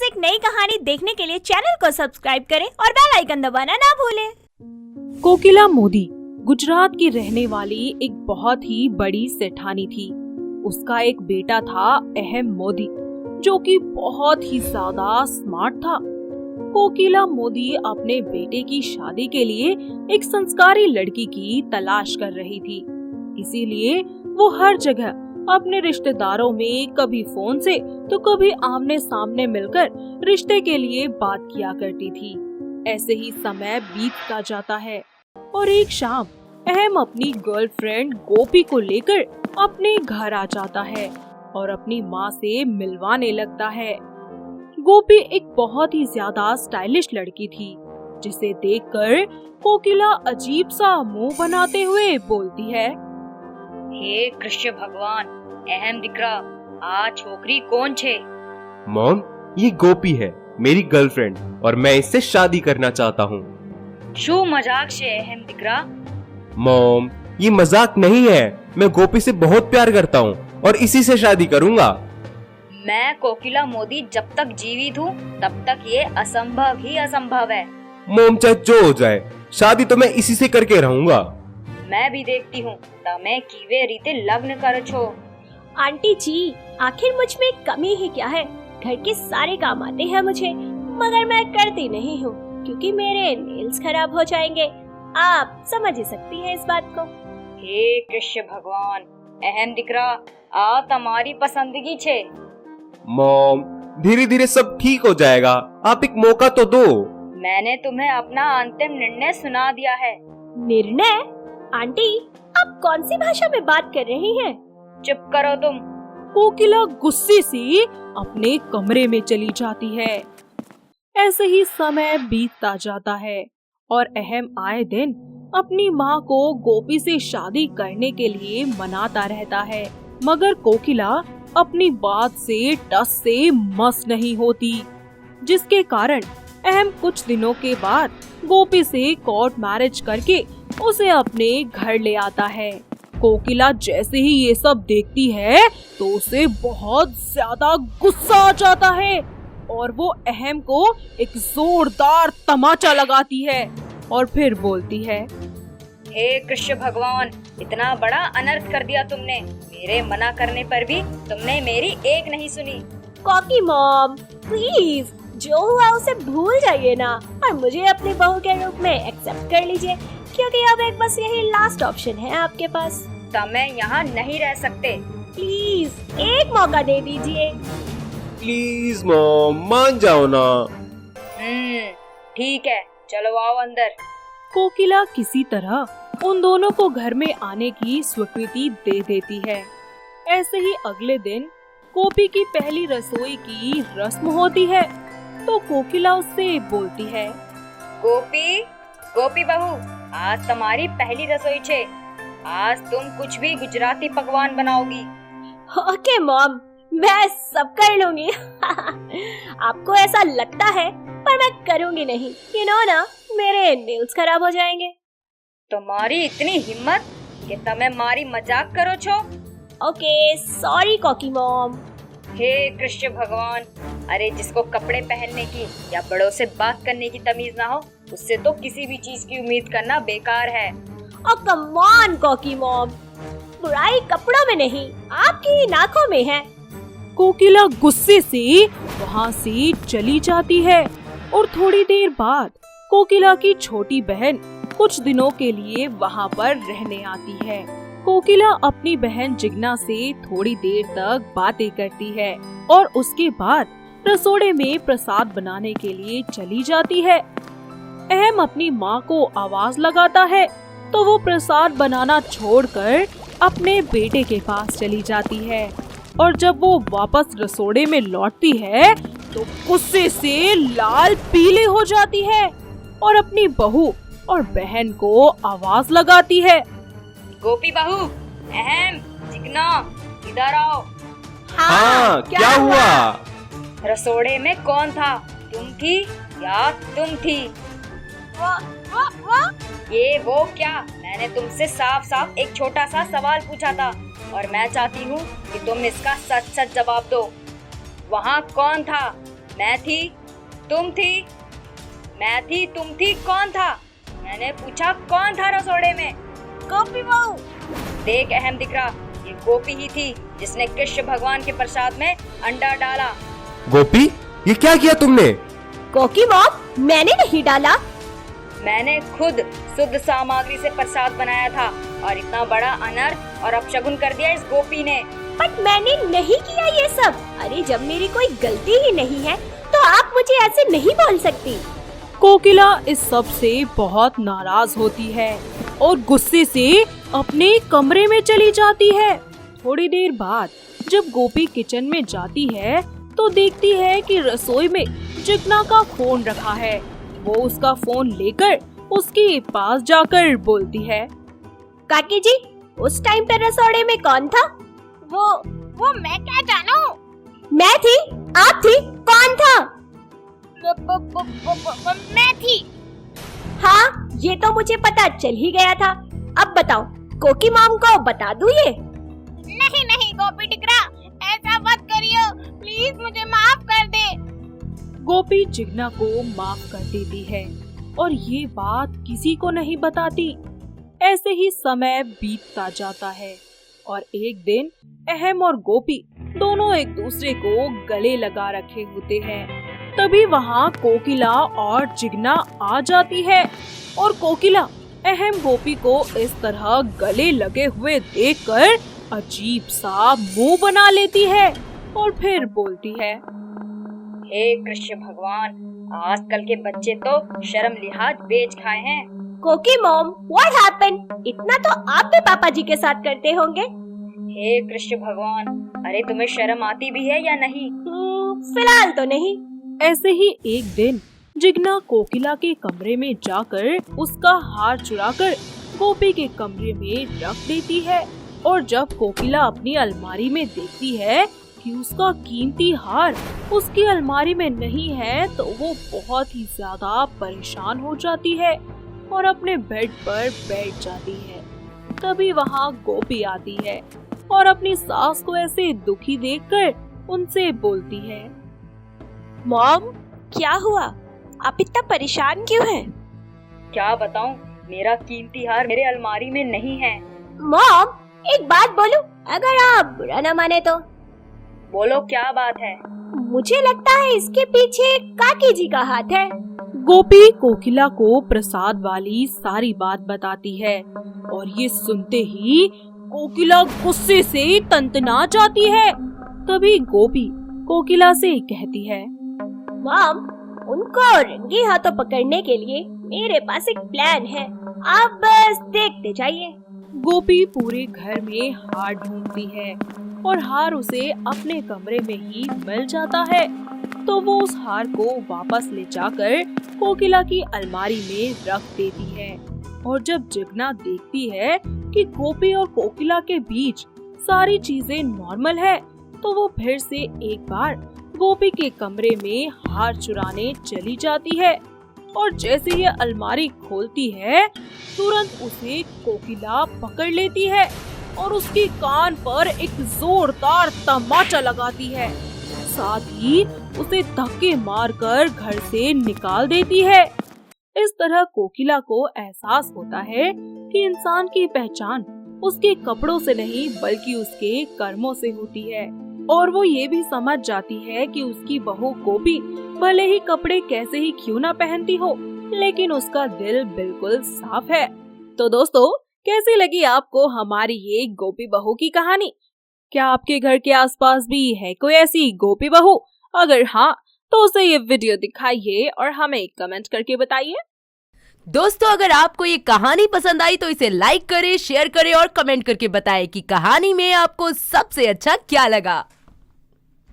रोज एक नई कहानी देखने के लिए चैनल को सब्सक्राइब करें और बेल आइकन दबाना ना भूलें। कोकिला मोदी गुजरात की रहने वाली एक बहुत ही बड़ी सेठानी थी। उसका एक बेटा था अहम मोदी, जो कि बहुत ही ज्यादा स्मार्ट था। कोकिला मोदी अपने बेटे की शादी के लिए एक संस्कारी लड़की की तलाश कर रही थी। इसीलिए वो हर जगह अपने रिश्तेदारों में कभी फोन से तो कभी आमने सामने मिलकर रिश्ते के लिए बात किया करती थी। ऐसे ही समय बीतता जाता है और एक शाम अहम अपनी गर्लफ्रेंड गोपी को लेकर अपने घर आ जाता है और अपनी माँ से मिलवाने लगता है। गोपी एक बहुत ही ज्यादा स्टाइलिश लड़की थी, जिसे देखकर कोकिला अजीब सा मुंह बनाते हुए बोलती है, हे कृष्ण भगवान, अहम दिकरा, आ छोकरी कौन छे? मॉम, ये गोपी है, मेरी गर्लफ्रेंड, और मैं इससे शादी करना चाहता हूँ। शू मजाक से अहम दिकरा? मॉम, ये मजाक नहीं है, मैं गोपी से बहुत प्यार करता हूँ और इसी से शादी करूँगा। मैं कोकिला मोदी जब तक जीवित हूँ तब तक ये असंभव ही असंभव है। मॉम, चाहे जो हो जाए, शादी तो मैं इसी से करके रहूँगा। मैं भी देखती हूँ तमे कीवे रीते लग्न कर छो। आंटी जी, आखिर मुझ में कमी ही क्या है? घर के सारे काम आते हैं मुझे, मगर मैं करती नहीं हूँ क्योंकि मेरे नेल्स खराब हो जाएंगे। आप समझ ही सकती हैं इस बात को। हे कृष्ण भगवान, अहम दिकरा, आ तुम्हारी पसंदगी छे। मॉम, धीरे धीरे सब ठीक हो जाएगा, आप एक मौका तो दो। मैंने तुम्हें अपना अंतिम निर्णय सुना दिया है। निर्णय? आंटी, आप कौन सी भाषा में बात कर रही हैं? चुप करो तुम। कोकिला गुस्से से अपने कमरे में चली जाती है। ऐसे ही समय बीतता जाता है और अहम आए दिन अपनी माँ को गोपी से शादी करने के लिए मनाता रहता है, मगर कोकिला अपनी बात से टस से मस नहीं होती, जिसके कारण अहम कुछ दिनों के बाद गोपी से कोर्ट मैरिज करके उसे अपने घर ले आता है। कोकिला जैसे ही ये सब देखती है तो उसे बहुत ज्यादा गुस्सा आ जाता है और वो अहम को एक जोरदार तमाचा लगाती है और फिर बोलती है, हे कृष्ण भगवान, इतना बड़ा अनर्थ कर दिया तुमने। मेरे मना करने पर भी तुमने मेरी एक नहीं सुनी। कॉकी मॉम, प्लीज, जो हुआ उसे भूल जाइए ना और मुझे अपनी बहू के रूप में एक्सेप्ट कर लीजिए, क्योंकि अब एक बस यही लास्ट ऑप्शन है आपके पास। तमें यहाँ नहीं रह सकते। प्लीज एक मौका दे दीजिए। प्लीज मॉम, मान जाओ ना। ठीक है, चलो आओ अंदर। कोकिला किसी तरह उन दोनों को घर में आने की स्वीकृति दे देती है। ऐसे ही अगले दिन गोपी की पहली रसोई की रस्म होती है तो कोकिला उससे बोलती है, गोपी, गोपी बहू, आज तुम्हारी पहली रसोई छे। आज तुम कुछ भी गुजराती पकवान बनाओगी। ओके मॉम, मैं सब कर लूंगी। आपको ऐसा लगता है, पर मैं करूंगी नहीं। यू नो ना, मेरे नेल्स खराब हो जाएंगे। तुम्हारी इतनी हिम्मत कि तमे मारी मजाक करो छो। ओके, सॉरी कॉकी मॉम। हे कृष्ण भगवान, अरे जिसको कपड़े पहनने की या बड़ों से बात करने की तमीज ना हो, उससे तो किसी भी चीज की उम्मीद करना बेकार है। ओ कम ऑन कॉकी मॉम, बुराई कपड़ों में नहीं, आपकी नाकों में है। कोकिला गुस्से से वहाँ से चली जाती है और थोड़ी देर बाद कोकिला की छोटी बहन कुछ दिनों के लिए वहाँ पर रहने आती है। कोकिला अपनी बहन जिग्ना से थोड़ी देर तक बातें करती है और उसके बाद रसोड़े में प्रसाद बनाने के लिए चली जाती है। अहम अपनी माँ को आवाज लगाता है तो वो प्रसाद बनाना छोड़कर अपने बेटे के पास चली जाती है और जब वो वापस रसोड़े में लौटती है तो गुस्से से लाल पीली हो जाती है और अपनी बहू और बहन को आवाज लगाती है, गोपी बहू, अहम, जिग्ना, इधर आओ। हाँ, क्या हुआ? रसोड़े में कौन था, तुम थी या तुम थी? ये वो क्या? मैंने तुमसे साफ साफ एक छोटा सा सवाल पूछा था और मैं चाहती हूँ कि तुम इसका सच सच जवाब दो। वहाँ कौन था? मैं थी, तुम थी, मैं थी, तुम थी, कौन था? मैंने पूछा कौन था रसोड़े में? गोपी बहू। देख अहम दिख रहा, ये गोपी ही थी जिसने कृष्ण भगवान के प्रसाद में अंडा डाला। गोपी, ये क्या किया तुमने? कोकी मॉम, मैंने नहीं डाला। मैंने खुद शुद्ध सामग्री से प्रसाद बनाया था और इतना बड़ा अनर्थ और अपशगुन कर दिया इस गोपी ने। बट मैंने नहीं किया ये सब। अरे जब मेरी कोई गलती ही नहीं है तो आप मुझे ऐसे नहीं बोल सकती। कोकिला इस सब से बहुत नाराज होती है और गुस्से से अपने कमरे में चली जाती है। थोड़ी देर बाद जब गोपी किचन में जाती है तो देखती है कि रसोई में जिग्ना का फोन रखा है। वो उसका फोन लेकर उसके पास जाकर बोलती है, काकी जी, उस टाइम पे रसोड़े में कौन था? वो मैं क्या जानूं? मैं थी, आप थी, कौन था? मैं थी। हाँ, ये तो मुझे पता चल ही गया था। अब बताओ, कोकी मॉम को बता दूं ये? नहीं नहीं गोपी टिकरा, ऐसा मत करियो, प्लीज मुझे माफ कर दे। गोपी जिग्ना को माफ कर देती है और ये बात किसी को नहीं बताती। ऐसे ही समय बीतता जाता है और एक दिन अहम और गोपी दोनों एक दूसरे को गले लगा रखे होते हैं। तभी वहाँ कोकिला और जिग्ना आ जाती है और कोकिला अहम गोपी को इस तरह गले लगे हुए देखकर अजीब सा मुंह बना लेती है और फिर बोलती है, हे कृष्ण भगवान, आजकल के बच्चे तो शर्म लिहाज बेच खाए हैं। कोकी मॉम, व्हाट हैपेंड? इतना तो आप भी पापा जी के साथ करते होंगे। हे कृष्ण भगवान, अरे तुम्हें शर्म आती भी है या नहीं? फिलहाल तो नहीं। ऐसे ही एक दिन जिग्ना कोकिला के कमरे में जाकर उसका हार चुराकर गोपी के कमरे में रख देती है और जब कोकिला अपनी अलमारी में देखती है कि उसका कीमती हार उसकी अलमारी में नहीं है तो वो बहुत ही ज्यादा परेशान हो जाती है और अपने बेड पर बैठ जाती है। तभी वहाँ गोपी आती है और अपनी सास को ऐसे दुखी देखकर उनसे बोलती है, मॉम, क्या हुआ? आप इतना परेशान क्यों हैं? क्या बताऊं, मेरा कीमती हार मेरे अलमारी में नहीं है। मॉम, एक बात बोलूं, अगर आप बुरा न माने तो? बोलो, क्या बात है? मुझे लगता है इसके पीछे काकी जी का हाथ है। गोपी कोकिला को प्रसाद वाली सारी बात बताती है और ये सुनते ही कोकिला गुस्से से तंतना जाती है। तभी गोपी कोकिला से कहती है, मॉम, उनको रंगे हाथों पकड़ने के लिए मेरे पास एक प्लान है, आप बस देखते जाइए। गोपी पूरे घर में हार ढूंढती है और हार उसे अपने कमरे में ही मिल जाता है। तो वो उस हार को वापस ले जाकर कोकिला की अलमारी में रख देती है और जब जिग्ना देखती है कि गोपी और कोकिला के बीच सारी चीजें नॉर्मल है तो वो फिर से एक बार गोपी के कमरे में हार चुराने चली जाती है और जैसे ये अलमारी खोलती है तुरंत उसे कोकिला पकड़ लेती है और उसके कान पर एक जोरदार तमाचा लगाती है। साथ ही उसे धक्के मारकर घर से निकाल देती है। इस तरह कोकिला को एहसास होता है कि इंसान की पहचान उसके कपड़ों से नहीं बल्कि उसके कर्मों से होती है और वो ये भी समझ जाती है कि उसकी बहू गोपी भले ही कपड़े कैसे ही क्यों ना पहनती हो लेकिन उसका दिल बिल्कुल साफ है। तो दोस्तों, कैसी लगी आपको हमारी ये गोपी बहू की कहानी? क्या आपके घर के आसपास भी है कोई ऐसी गोपी बहू? अगर हाँ तो उसे ये वीडियो दिखाइए और हमें कमेंट करके बताइए। दोस्तों, अगर आपको ये कहानी पसंद आई तो इसे लाइक करें, शेयर करें और कमेंट करके बताएं कि कहानी में आपको सबसे अच्छा क्या लगा।